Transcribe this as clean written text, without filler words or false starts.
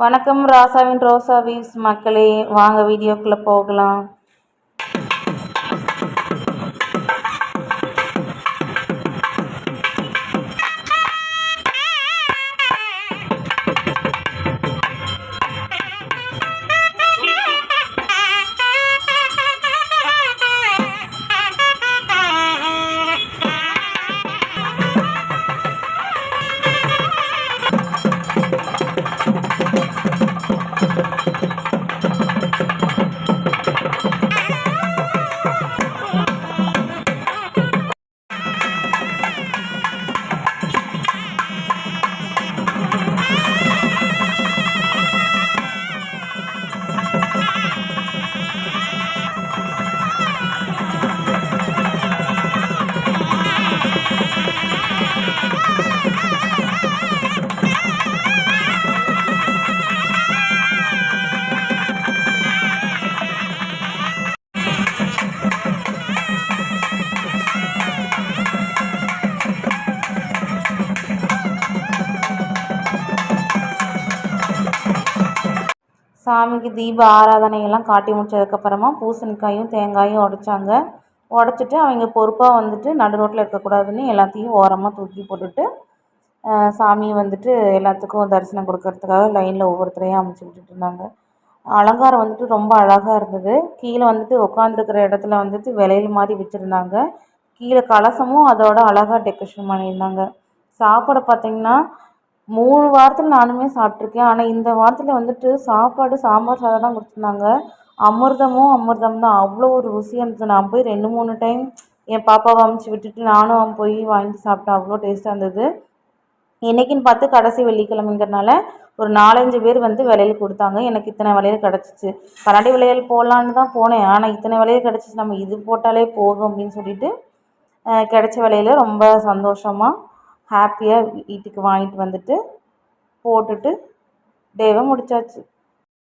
வணக்கம் ராசாவின் ரோசா வீவ்ஸ் மக்களே, வாங்க வீடியோக்குள்ளே போகலாம். சாமிக்கு தீப ஆராதனையெல்லாம் காட்டி முடிச்சதுக்கப்புறமா பூசணிக்காயும் தேங்காயும் உடைச்சாங்க. உடச்சிட்டு அவங்க பொறுப்பாக வந்துட்டு நடு ரோட்டில் இருக்கக்கூடாதுன்னு எல்லாத்தையும் ஓரமாக தூக்கி போட்டுட்டு சாமியை வந்துட்டு எல்லாத்துக்கும் தரிசனம் கொடுக்கறதுக்காக லைனில் ஒவ்வொருத்தரையும் அமைச்சு விட்டுட்டு இருந்தாங்க. அலங்காரம் வந்துட்டு ரொம்ப அழகாக இருந்தது. கீழே வந்துட்டு உட்காந்துருக்கிற இடத்துல வந்துட்டு விலையில் மாதிரி வச்சுருந்தாங்க. கீழே கலசமும் அதோட அழகாக டெக்கரேஷன் பண்ணியிருந்தாங்க. சாப்பாடு பார்த்திங்கன்னா 3 வாரத்தில் நானுமே சாப்பிட்ருக்கேன். ஆனால் இந்த வாரத்தில் வந்துட்டு சாப்பாடு சாம்பார் சாதம் தான் கொடுத்துருந்தாங்க. அமிர்தம் தான், அவ்வளோ ஒரு ருசியாக இருந்தது. நான் போய் 2-3 டைம் என் பாப்பாவை அமுச்சு விட்டுட்டு நானும் போய் வாங்கி சாப்பிட்டேன். அவ்வளோ டேஸ்ட்டாக இருந்தது. இன்றைக்கின்னு பார்த்து கடைசி வெள்ளிக்கிழமைங்கிறனால ஒரு 4-5 பேர் வந்து விலையில் கொடுத்தாங்க. எனக்கு இத்தனை விலையில் கிடச்சிச்சு. கண்ணாடி விலையில் போடலான்னு தான் போனேன். ஆனால் இத்தனை விலையில் கிடச்சிச்சு, நம்ம இது போட்டாலே போதும் அப்படின்னு சொல்லிட்டு கிடச்ச விலையில் ரொம்ப சந்தோஷமாக ஹாப்பியாக வீட்டுக்கு வாங்கிட்டு வந்துட்டு போட்டுட்டு டேவை முடிச்சாச்சு.